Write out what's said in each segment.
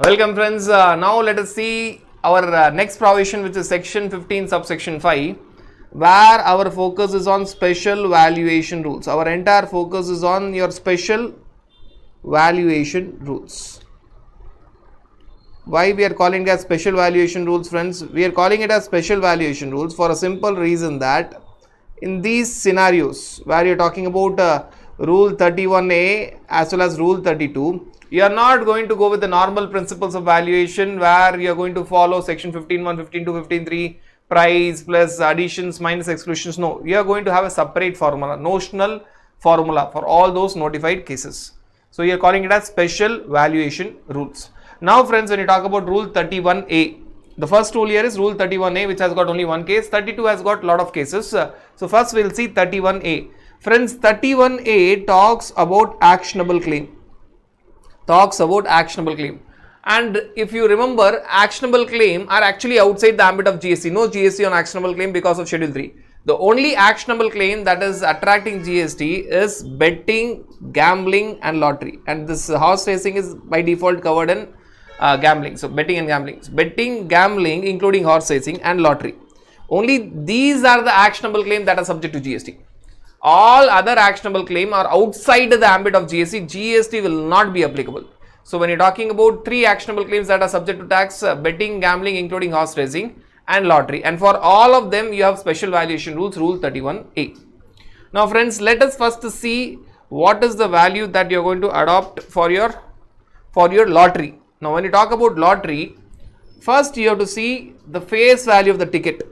Welcome friends. Now let us see our next provision, which is section 15 subsection 5, where our focus is on special valuation rules. Our entire focus is on your special valuation rules. Why we are calling it as special valuation rules, friends? We are calling it as special valuation rules for a simple reason that in these scenarios where you are talking about rule 31A as well as rule 32, you are not going to go with the normal principles of valuation where you are going to follow section 15.1, 15.2, 15.3, price plus additions minus exclusions. No, you are going to have a separate formula, notional formula for all those notified cases. So you are calling it as special valuation rules. Now friends, when you talk about rule 31A, the first rule here is rule 31A, which has got only one case. 32 has got lot of cases. So first we will see 31A. Friends, 31A talks about actionable claim. And if you remember, actionable claim are actually outside the ambit of GST. No GST on actionable claim because of schedule 3. The only actionable claim that is attracting GST is betting, gambling and lottery. And this horse racing is by default covered in gambling. So betting and gambling. So betting, gambling including horse racing and lottery. Only these are the actionable claim that are subject to GST. All other actionable claim are outside the ambit of GST. GST will not be applicable. So when you're talking about 3 actionable claims that are subject to tax, betting, gambling including horse racing and lottery, and for all of them you have special valuation rules, rule 31A. Now friends, let us first see what is the value that you're going to adopt for your lottery. Now when you talk about lottery, first you have to see the face value of the ticket.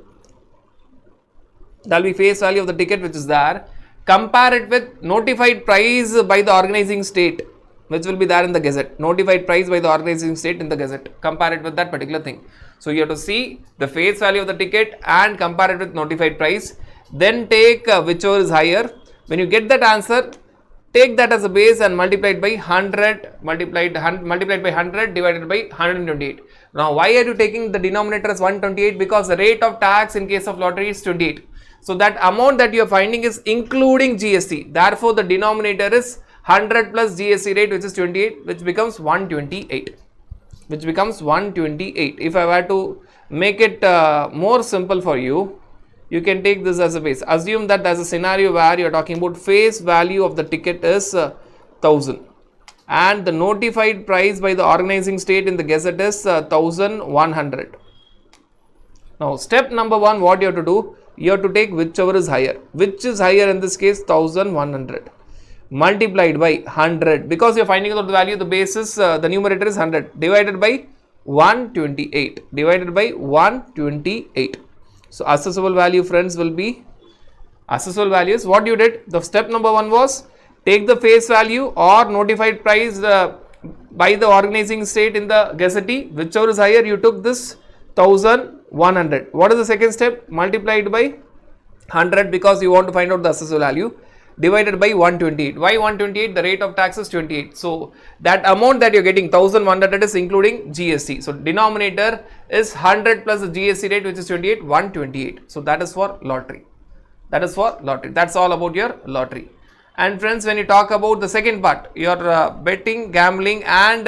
There will be face value of the ticket which is there. Compare it with notified price by the organizing state, which will be there in the gazette. Notified price by the organizing state in the gazette. Compare it with that particular thing. So you have to see the face value of the ticket and compare it with notified price. Then take whichever is higher. When you get that answer, take that as a base and multiply it by 100, multiplied by 100 divided by 128. Now why are you taking the denominator as 128? Because the rate of tax in case of lottery is 28. So that amount that you are finding is including GST. Therefore the denominator is 100 plus GST rate, which is 28, which becomes 128. If I were to make it more simple for you, you can take this as a base. Assume that there's a scenario where you are talking about face value of the ticket is 1000 and the notified price by the organizing state in the gazette is 1100. Now step number 1, what you have to do, you have to take whichever is higher. Which is higher in this case? 1100 multiplied by 100, because you are finding out the value, the base is the numerator is 100, divided by 128, So assessable value, friends, will be assessable values. What you did, the step number 1 was take the face value or notified price by the organizing state in the gazette. Whichever is higher, you took this 1100. What is the second step? Multiplied by 100, because you want to find out the assessable value, divided by 128. Why 128? The rate of tax is 28. So that amount that you're getting 1100 is including GST. So denominator is 100 plus the GST rate, which is 28, 128. So that is for lottery. That's all about your lottery. And friends, when you talk about the second part, your betting, gambling and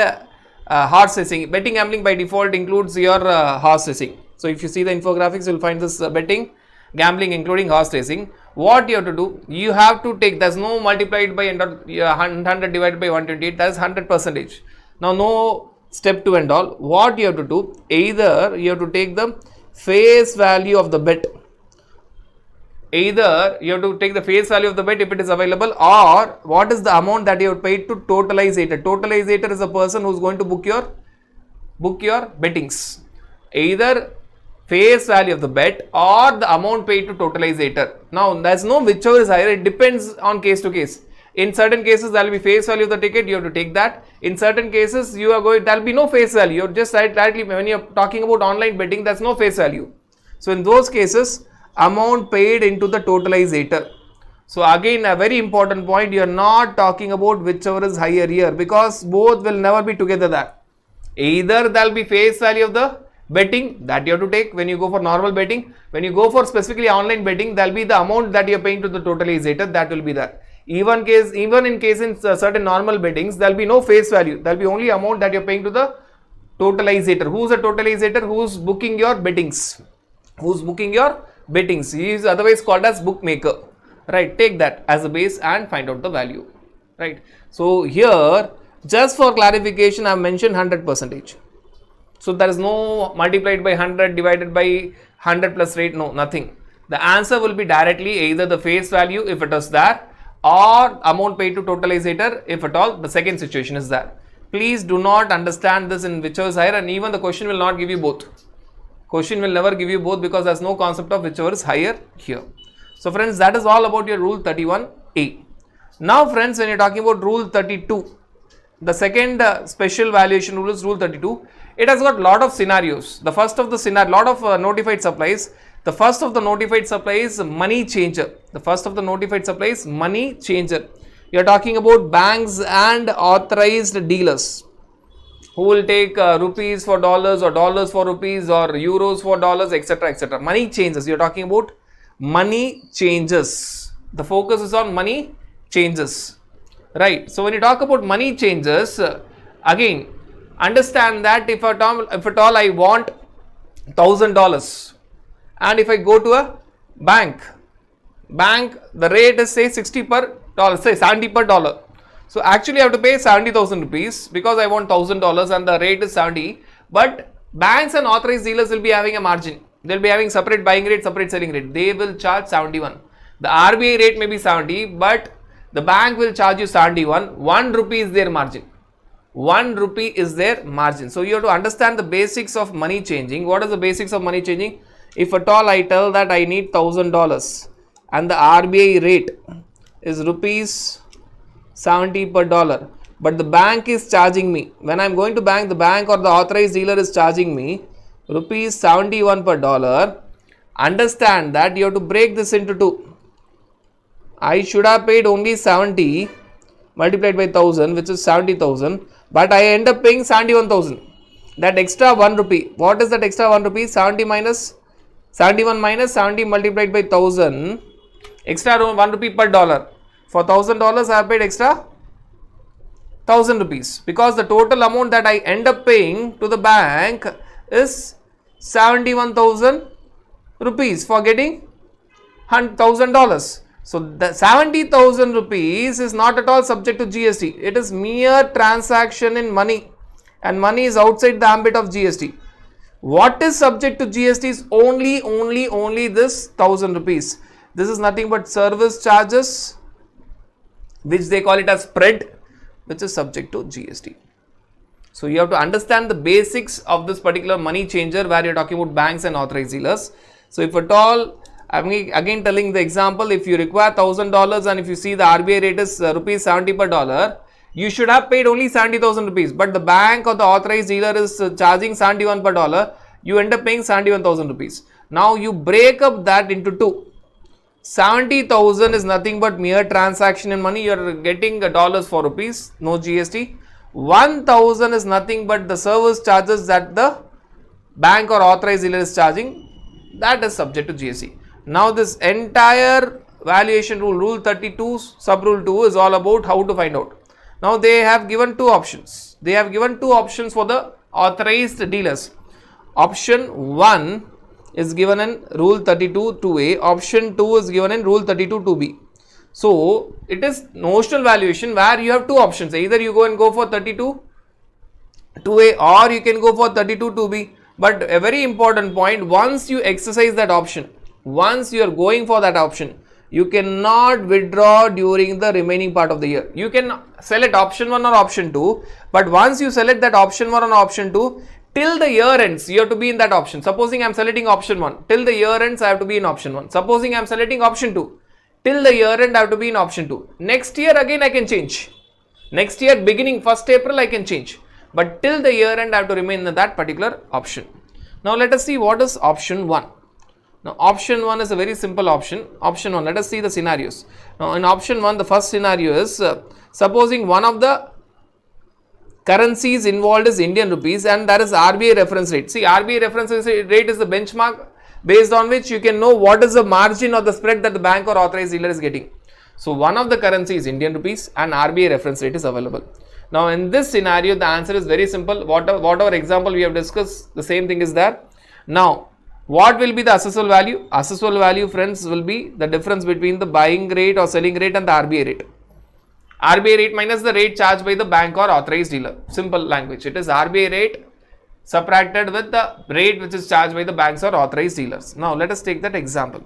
horse racing. Betting, gambling by default includes your horse racing. So if you see the infographics, you will find this betting, gambling including horse racing. What you have to do, you have to take, there's no multiplied by 100 divided by 128, that's 100%. Now no step 2 and all. What you have to do, either you have to take the face value of the bet. Either you have to take the face value of the bet if it is available, or what is the amount that you have paid to totalizator. Totalizator is a person who is going to book your bettings. Either face value of the bet or the amount paid to totalizator. Now there is no whichever is higher, it depends on case to case. In certain cases there will be face value of the ticket, you have to take that. In certain cases there will be no face value, you just directly, when you are talking about online betting, there is no face value. So in those cases, amount paid into the totalizator. So again, a very important point, you are not talking about whichever is higher here, because both will never be together there. Either there will be face value of the betting that you have to take when you go for normal betting. When you go for specifically online betting, there will be the amount that you are paying to the totalizator, that will be there. Even in certain normal bettings, there will be no face value, there will be only amount that you are paying to the totalizator. Who's a totalizator? Who's booking your bettings? Who's booking your bettings? He is otherwise called as bookmaker, right? Take that as a base and find out the value, right? So here, just for clarification, I have mentioned 100%. So there is no multiplied by 100 divided by 100 plus rate, no, nothing. The answer will be directly either the face value if it is there, or amount paid to totalizator if at all the second situation is there. Please do not understand this in whichever is higher, and even the question will not give you both. Question will never give you both because there is no concept of whichever is higher here. So friends, that is all about your rule 31A. Now friends, when you are talking about rule 32, the second special valuation rule is rule 32. It has got lot of scenarios. The first of the scenario, lot of notified supplies. The first of the notified supply is money changer. The first of the notified supply is money changer. You are talking about banks and authorized dealers who will take rupees for dollars or dollars for rupees or euros for dollars, etc., etc. Money changes. You are talking about money changes. The focus is on money changes, right? So when you talk about money changes, again understand that if at all I want $1,000, and if I go to a bank, the rate is say 60 per dollar, say 70 per dollar. So actually I have to pay 70,000 rupees because I want $1,000 and the rate is 70. But banks and authorized dealers will be having a margin. They will be having separate buying rate, separate selling rate. They will charge 71. The RBI rate may be 70, but the bank will charge you 71. 1 rupee is their margin. 1 rupee is their margin. So you have to understand the basics of money changing. What is the basics of money changing? If at all I tell that I need $1,000 and the RBI rate is rupees 70 per dollar, but the bank is charging me, when I am going to bank, the bank or the authorized dealer is charging me rupees 71 per dollar. Understand that you have to break this into two. I should have paid only 70 multiplied by 1000, which is 70,000, but I end up paying 71,000. That extra 1 rupee, what is that extra 1 rupee? 71 minus 70 multiplied by 1000, extra 1 rupee per dollar. For $1,000 I have paid extra 1,000 rupees because the total amount that I end up paying to the bank is 71,000 rupees for getting $1,000. So the 70,000 rupees is not at all subject to GST. It is mere transaction in money, and money is outside the ambit of GST. What is subject to GST is only this 1,000 rupees. This is nothing but service charges, which they call it as spread, which is subject to GST. So you have to understand the basics of this particular money changer where you are talking about banks and authorized dealers. So if at all, I am again telling the example, if you require $1,000 and if you see the RBI rate is rupees 70 per dollar, you should have paid only 70,000 rupees, but the bank or the authorized dealer is charging 71 per dollar, you end up paying 71,000 rupees. Now you break up that into two. 70,000 is nothing but mere transaction in money. You are getting dollars for rupees, no GST. 1,000 is nothing but the service charges that the bank or authorized dealer is charging. That is subject to GST. Now this entire valuation rule, rule 32 sub rule 2 is all about how to find out. Now they have given two options. They have given two options for the authorized dealers. Option 1 is given in rule 32 2A, option 2 is given in rule 32 2B. So it is notional valuation where you have two options. Either you go for 32 2A or you can go for 32 2B. But a very important point, once you exercise that option, once you are going for that option, you cannot withdraw during the remaining part of the year. You can select option 1 or option 2, but once you select that option 1 or option 2, till the year ends, you have to be in that option. Supposing I am selecting option 1, till the year ends, I have to be in option 1. Supposing I am selecting option 2, till the year end, I have to be in option 2. Next year again I can change. Next year beginning 1st April I can change. But till the year end, I have to remain in that particular option. Now let us see what is option 1. Now option 1 is a very simple option. Option 1, let us see the scenarios. Now in option 1, the first scenario is supposing one of the currencies involved is Indian rupees and that is RBI reference rate. See, RBI reference rate is the benchmark based on which you can know what is the margin or the spread that the bank or authorized dealer is getting. So one of the currency is Indian rupees and RBI reference rate is available. Now in this scenario, the answer is very simple. Whatever example we have discussed, the same thing is there. Now, what will be the assessable value? Assessable value, friends, will be the difference between the buying rate or selling rate and the RBI rate. RBI rate minus the rate charged by the bank or authorized dealer. Simple language. It is RBI rate subtracted with the rate which is charged by the banks or authorized dealers. Now, let us take that example.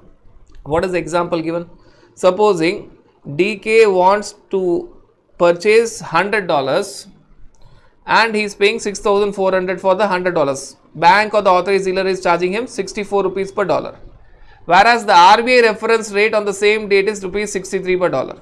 What is the example given? Supposing DK wants to purchase $100 and he is paying 6,400 for the $100. Bank or the authorized dealer is charging him 64 rupees per dollar. Whereas the RBI reference rate on the same date is rupees 63 per dollar.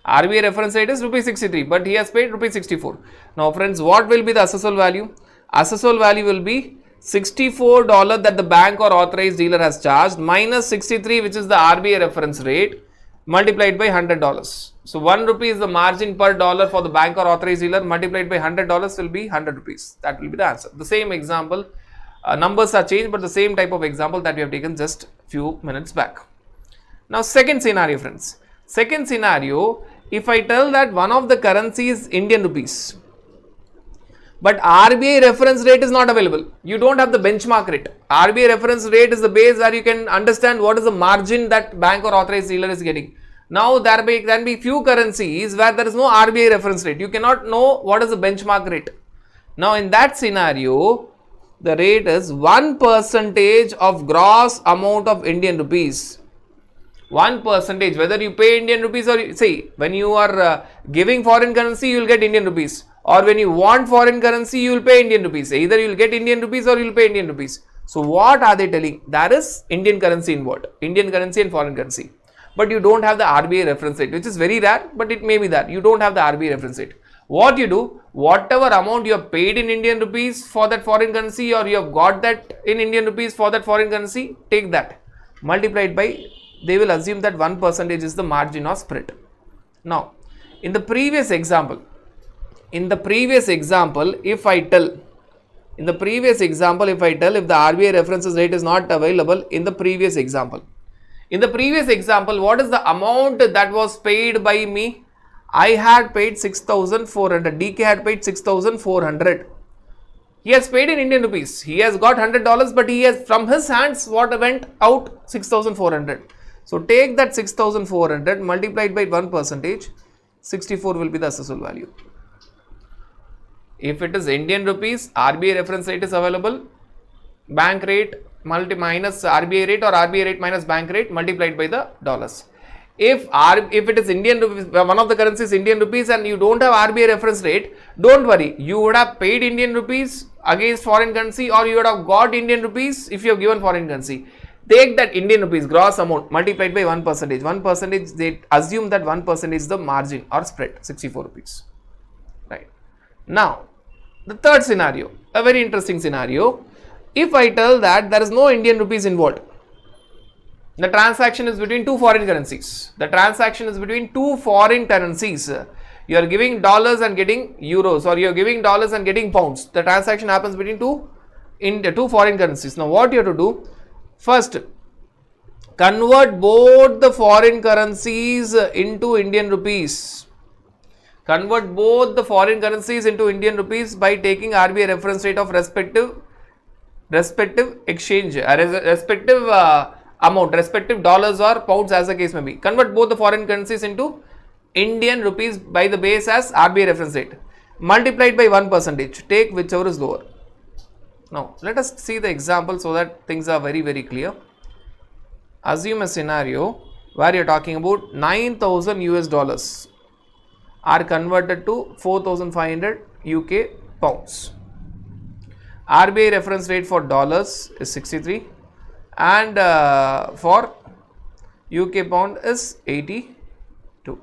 RBI reference rate is rupees 63, but he has paid rupees 64. Now friends, what will be the assessable value? Assessable value will be $64 that the bank or authorized dealer has charged minus 63, which is the RBI reference rate, multiplied by $100. So 1 rupee is the margin per dollar for the bank or authorized dealer, multiplied by $100 will be 100 rupees. That will be the answer. The same example, numbers are changed, but the same type of example that we have taken just few minutes back. Now second scenario, friends. Second scenario, if I tell that one of the currency is Indian rupees, but RBI reference rate is not available. You don't have the benchmark rate. RBI reference rate is the base where you can understand what is the margin that bank or authorized dealer is getting. Now there can be few currencies where there is no RBI reference rate. You cannot know what is the benchmark rate. Now in that scenario, the rate is 1% of gross amount of Indian rupees. 1%, whether you pay Indian rupees or say when you are giving foreign currency, you will get Indian rupees. Or when you want foreign currency, you will pay Indian rupees. Either you will get Indian rupees or you will pay Indian rupees. So what are they telling? There is Indian currency involved, Indian currency and foreign currency. But you don't have the RBI reference rate, which is very rare, but it may be that you don't have the RBI reference rate. What you do, whatever amount you have paid in Indian rupees for that foreign currency, or you have got that in Indian rupees for that foreign currency, take that, multiplied by, they will assume that 1% is the margin or spread. Now, in the previous example, if I tell, if the RBI reference rate is not available in the previous example, what is the amount that was paid by me? I had paid 6,400, DK had paid 6,400. He has paid in Indian rupees. He has got $100, but he has, from his hands, what went out? 6,400. So take that 6,400 multiplied by 1%, 64 will be the assessable value. If it is Indian rupees, RBI reference rate is available, bank rate minus RBI rate or RBI rate minus bank rate multiplied by the dollars. If it is Indian rupees, one of the currencies Indian rupees and you don't have RBI reference rate, don't worry, you would have paid Indian rupees against foreign currency, or you would have got Indian rupees if you have given foreign currency. Take that Indian rupees gross amount multiplied by 1%. 1%, they assume that 1% is the margin or spread, 64 rupees. Right. Now, the third scenario, a very interesting scenario. If I tell that there is no Indian rupees involved, the transaction is between two foreign currencies. You are giving dollars and getting euros, or you are giving dollars and getting pounds. The transaction happens between two foreign currencies. Now, what you have to do? First, convert both the foreign currencies into Indian rupees. Convert both the foreign currencies into Indian rupees by taking RBI reference rate of respective exchange, respective amount, respective dollars or pounds as the case may be. Convert both the foreign currencies into Indian rupees by the base as RBI reference rate, multiplied by 1%. Take whichever is lower. Now, let us see the example so that things are very, very clear. Assume a scenario where you are talking about 9,000 US dollars are converted to 4,500 UK pounds. RBI reference rate for dollars is 63 and for UK pound is 82.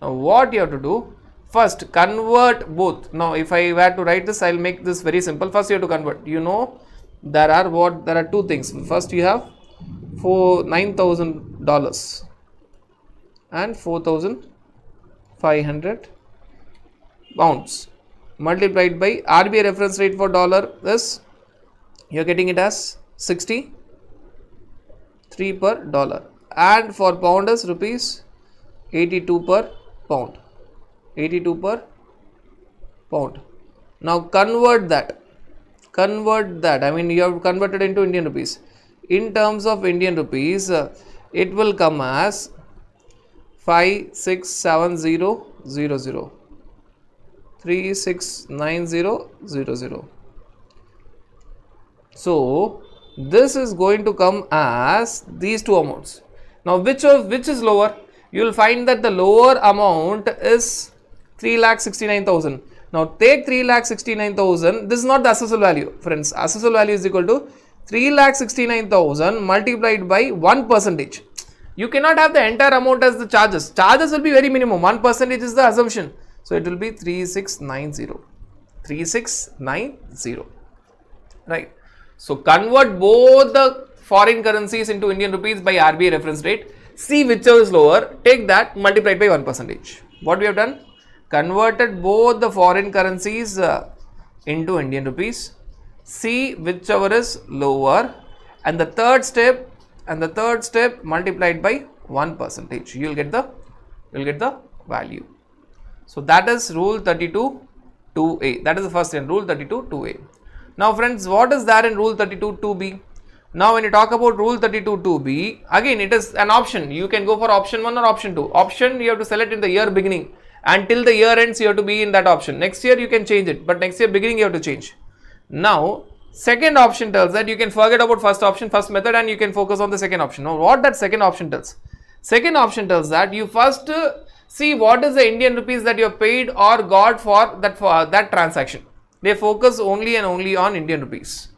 Now, what you have to do? First, convert both. Now, if I were to write this, I will make this very simple. First, you have to convert. You know, there are two things. First, you have $9,000 and 4,500 pounds multiplied by RBI reference rate for dollar is, you are getting it as 63 per dollar, and for pound is rupees 82 per pound. 82 per pound. Now convert that. I mean, you have converted into Indian rupees. In terms of Indian rupees, it will come as 567000, 369000. So this is going to come as these two amounts. Now which is lower? You will find that the lower amount is 3,69,000. Now take 3,69,000. This is not the assessable value, friends. Assessable value is equal to 3,69,000 multiplied by 1%. You cannot have the entire amount as the charges. Charges will be very minimum. 1% is the assumption. So it will be 3690. 3690. Right. So convert both the foreign currencies into Indian rupees by RBI reference rate. See whichever is lower. Take that, multiplied by 1%. What we have done? Converted both the foreign currencies into Indian rupees. See whichever is lower, and the third step multiplied by 1%. You will get the value. So that is rule 32(2)(a). That is the first in rule 32(2)(a). Now friends, what is there in rule 32(2)(b)? Now when you talk about rule 32(2)(b), again it is an option. You can go for option 1 or option 2. Option you have to select in the year beginning. Until the year ends, you have to be in that option. Next year you can change it, but next year beginning you have to change. Now, second option tells that you can forget about first option, first method, and you can focus on the second option. Now, what that second option tells? Second option tells that you first see what is the Indian rupees that you have paid or got for that transaction. They focus only and only on Indian rupees.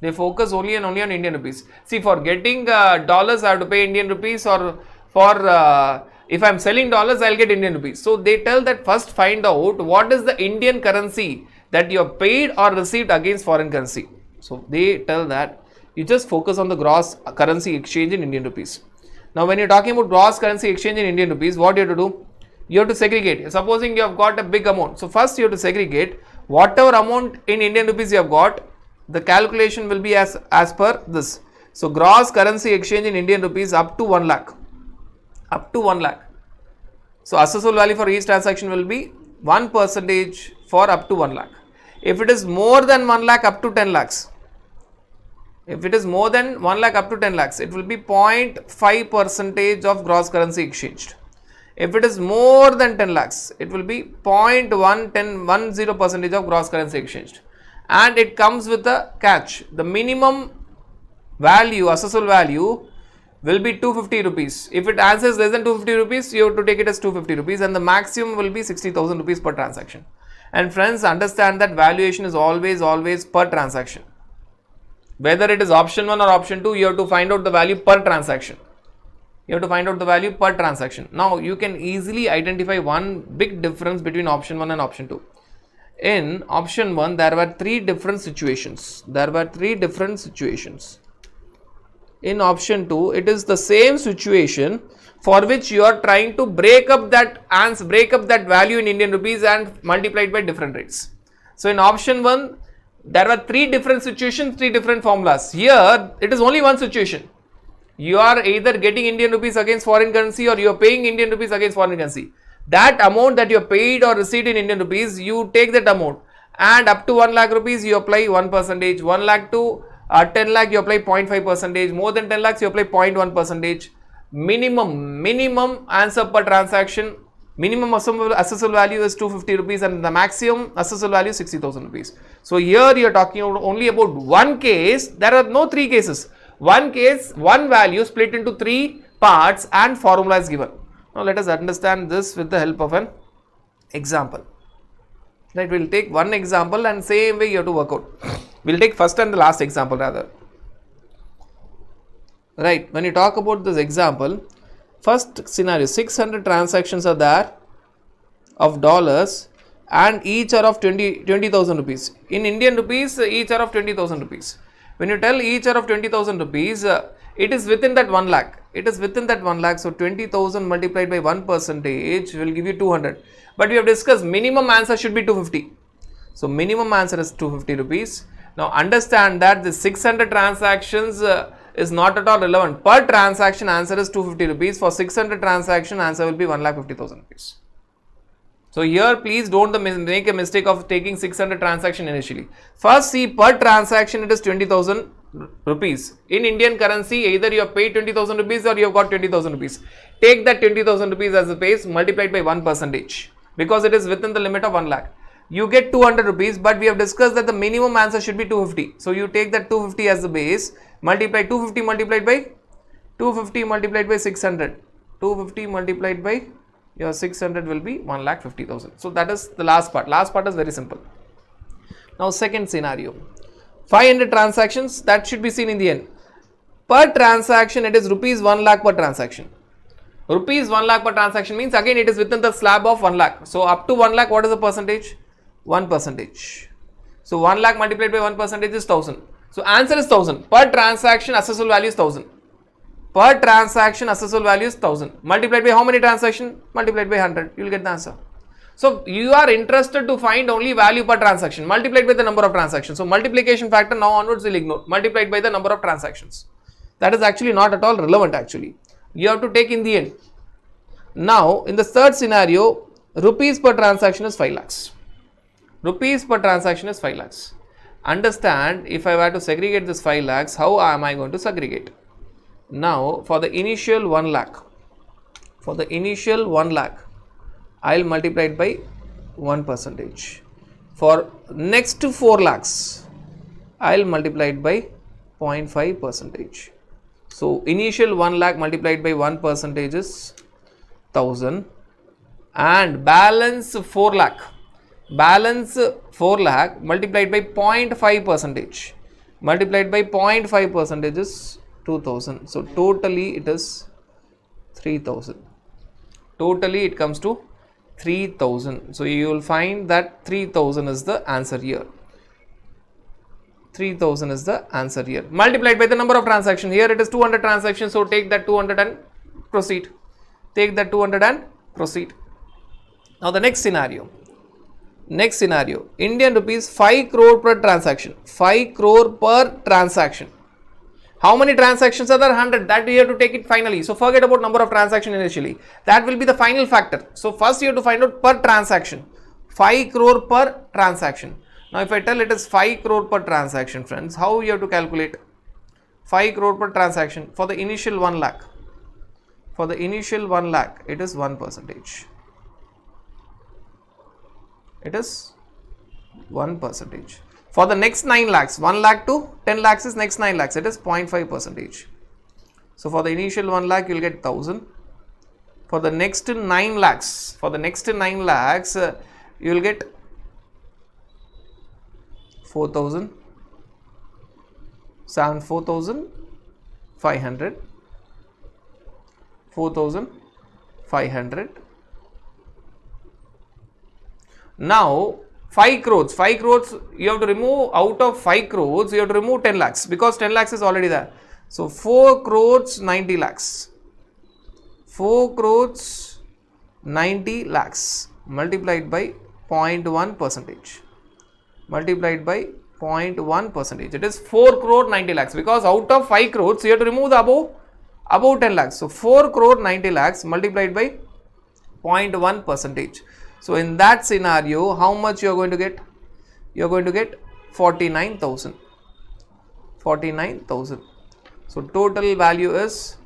See, for getting dollars, I have to pay Indian rupees, or for if I am selling dollars, I will get Indian rupees. So they tell that first find out what is the Indian currency that you have paid or received against foreign currency. So they tell that you just focus on the gross currency exchange in Indian rupees. Now when you are talking about gross currency exchange in Indian rupees, what you have to do? You have to segregate. Supposing you have got a big amount. So first you have to segregate whatever amount in Indian rupees you have got. The calculation will be as per this. So gross currency exchange in Indian rupees up to 1 lakh. Up to 1 lakh. So assessable value for each transaction will be 1% for up to 1 lakh. If it is more than 1 lakh, up to 10 lakhs. If it is more than 1 lakh up to 10 lakhs, it will be 0.5% of gross currency exchanged. If it is more than 10 lakhs, it will be 0.10% of gross currency exchanged. And it comes with a catch. The minimum value, assessable value, will be 250 rupees. If it answers less than 250 rupees, you have to take it as 250 rupees, and the maximum will be 60,000 rupees per transaction. And friends, understand that valuation is always per transaction. Whether it is option 1 or option 2, you have to find out the value per transaction. Now you can easily identify one big difference between option 1 and option 2. In option 1, there were three different situations. In option 2, it is the same situation for which you are trying to break up that value in Indian rupees and multiply it by different rates. So in option 1, there were three different situations, three different formulas. Here, it is only one situation. You are either getting Indian rupees against foreign currency, or you are paying Indian rupees against foreign currency. That amount that you have paid or received in Indian rupees, you take that amount, and up to 1 lakh rupees, you apply 1%. 1 lakh to 10 lakh, you apply 0.5%. More than 10 lakhs, you apply 0.1%. Minimum answer per transaction, minimum assessable value is 250 rupees, and the maximum assessable value is 60,000 rupees. So here you are talking only about one case. There are no three cases. One case, one value split into three parts, and formula is given. Now let us understand this with the help of an example. Right, we will take one example, and same way you have to work out. We will take first and the last example rather. Right, when you talk about this example, first scenario, 600 transactions are there of dollars, and each are of 20,000 rupees. In Indian rupees, each are of 20,000 rupees. When you tell each are of 20,000 rupees, it is within that 1 lakh. So 20,000 multiplied by 1% will give you 200. But we have discussed minimum answer should be 250. So minimum answer is 250 rupees. Now understand that the 600 transactions is not at all relevant. Per transaction answer is 250 rupees. For 600 transaction answer will be 1,50,000 rupees. So here please don't make a mistake of taking 600 transaction initially. First see per transaction it is 20,000 rupees. In Indian currency either you have paid 20,000 rupees or you have got 20,000 rupees. Take that 20,000 rupees as a base, multiplied by 1% because it is within the limit of 1 lakh. You get 200 rupees, but we have discussed that the minimum answer should be 250. So you take that 250 as the base, multiply 250 multiplied by 250 multiplied by 600. 250 multiplied by your 600 will be 1,50,000. So that is the last part. Last part is very simple. Now second scenario, 500 transactions, that should be seen in the end. Per transaction it is rupees 1 lakh per transaction. Rupees 1 lakh per transaction means again it is within the slab of 1 lakh. So up to 1 lakh what is the percentage? 1%. So 1 lakh multiplied by 1% is 1000. So answer is 1000. Per transaction assessable value is 1000. Per transaction assessable value is 1000. Multiplied by how many transactions? Multiplied by 100. You will get the answer. So you are interested to find only value per transaction multiplied by the number of transactions. So multiplication factor now onwards will ignore. Multiplied by the number of transactions. That is actually not at all relevant actually. You have to take in the end. Now in the third scenario, rupees per transaction is 5 lakhs. Rupees per transaction is 5 lakhs. Understand, if I were to segregate this 5 lakhs, how am I going to segregate? Now for the initial 1 lakh, I will multiply it by 1%. For next 4 lakhs, I will multiply it by 0.5%. So initial 1 lakh multiplied by 1% is 1000, and balance 4 lakh. Balance 4 lakh multiplied by 0.5%. Multiplied by 0.5% is 2000. So totally it is 3000. Totally it comes to 3000. So you will find that 3000 is the answer here. 3000 is the answer here. Multiplied by the number of transactions. Here it is 200 transactions. So take that 200 and proceed. Take that 200 and proceed. Now the next scenario. Indian rupees 5 crore per transaction. 5 crore per transaction. How many transactions are there? 100. That you have to take it finally. So forget about number of transactions initially. That will be the final factor. So first you have to find out per transaction. 5 crore per transaction. Now if I tell it is 5 crore per transaction, friends, how you have to calculate? 5 crore per transaction for the initial 1 lakh. For the initial 1 lakh, it is 1%. It is 1%. For the next 9 lakhs, 1 lakh to 10 lakhs is next 9 lakhs, it is 0.5%. So for the initial 1 lakh, you will get 1000. For the next 9 lakhs, you will get 4,000, 4,500, 4,500. Now 5 crores, you have to remove out of 5 crores, you have to remove 10 lakhs because 10 lakhs is already there. So 4 crores 90 lakhs. 4 crores 90 lakhs multiplied by 0.1%. Multiplied by 0.1%. It is 4 crore 90 lakhs because out of 5 crores, you have to remove the above 10 lakhs. So 4 crore 90 lakhs multiplied by 0.1%. So in that scenario, how much you are going to get? You are going to get 49,000. 49,000. So total value is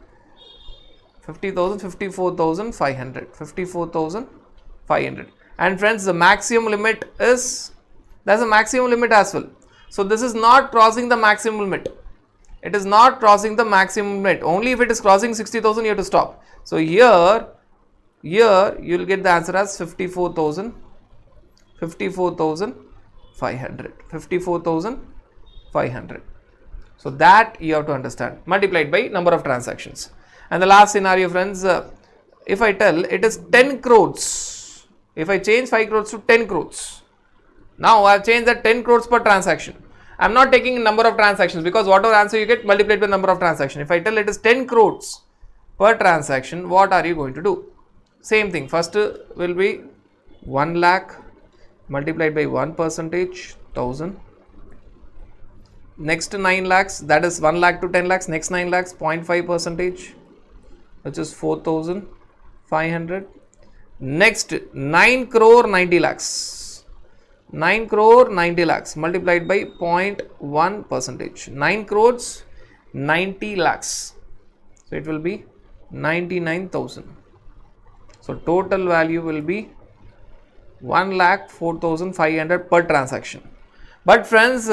50,000, 54,500. 54,500. And friends, the maximum limit is, there is a maximum limit as well. So this is not crossing the maximum limit. It is not crossing the maximum limit. Only if it is crossing 60,000, you have to stop. So here you will get the answer as 54,000, 54,500, 54,500. So that you have to understand, multiplied by number of transactions. And the last scenario, friends, if I tell it is 10 crores, if I change 5 crores to 10 crores, now I have changed that 10 crores per transaction. I am not taking number of transactions because whatever answer you get multiplied by number of transactions. If I tell it is 10 crores per transaction, what are you going to do? Same thing, first will be 1 lakh multiplied by 1%, 1000. Next 9 lakhs, that is 1 lakh to 10 lakhs, next 9 lakhs 0.5%, which is 4,500. Next 9 crore 90 lakhs. 9 crore 90 lakhs multiplied by 0.1 percentage. 9 crores 90 lakhs. So it will be 99,000. So total value will be 1,04,500 per transaction. But friends,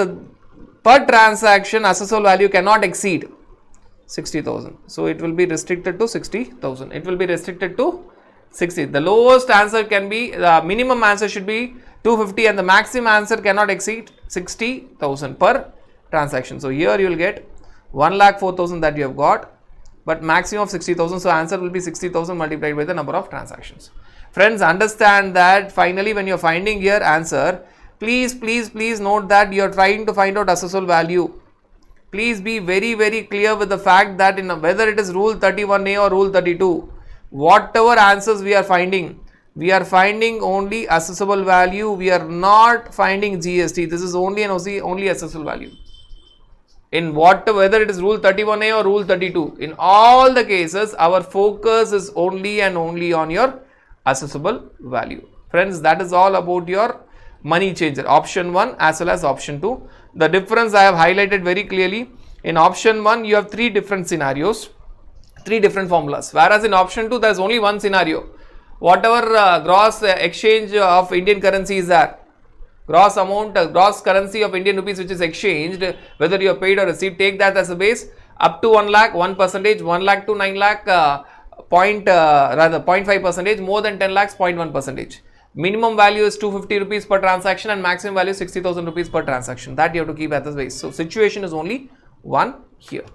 per transaction assessable value cannot exceed 60,000. So it will be restricted to 60,000. It will be restricted to 60. The lowest answer can be, the minimum answer should be 250 and the maximum answer cannot exceed 60,000 per transaction. So here you will get 1,04,000 that you have got, but maximum of 60,000. So answer will be 60,000 multiplied by the number of transactions. Friends, understand that finally when you are finding your answer, please note that you are trying to find out assessable value. Please be very clear with the fact that in whether it is rule 31A or rule 32, whatever answers we are finding only assessable value. We are not finding GST. This is only and only assessable value. In whether it is rule 31A or rule 32, in all the cases, our focus is only and only on your assessable value. Friends, that is all about your money changer, option 1 as well as option 2. The difference I have highlighted very clearly. In option 1, you have 3 different scenarios, 3 different formulas, whereas in option 2, there is only one scenario. Whatever gross exchange of Indian currency is there, gross amount, gross currency of Indian rupees which is exchanged, whether you are paid or received, take that as a base. Up to 1 lakh, 1%, 1 lakh to 9 lakh, 0.5%, more than 10 lakhs, 0.1%. Minimum value is 250 rupees per transaction and maximum value is 60,000 rupees per transaction. That you have to keep at the base. So situation is only one here.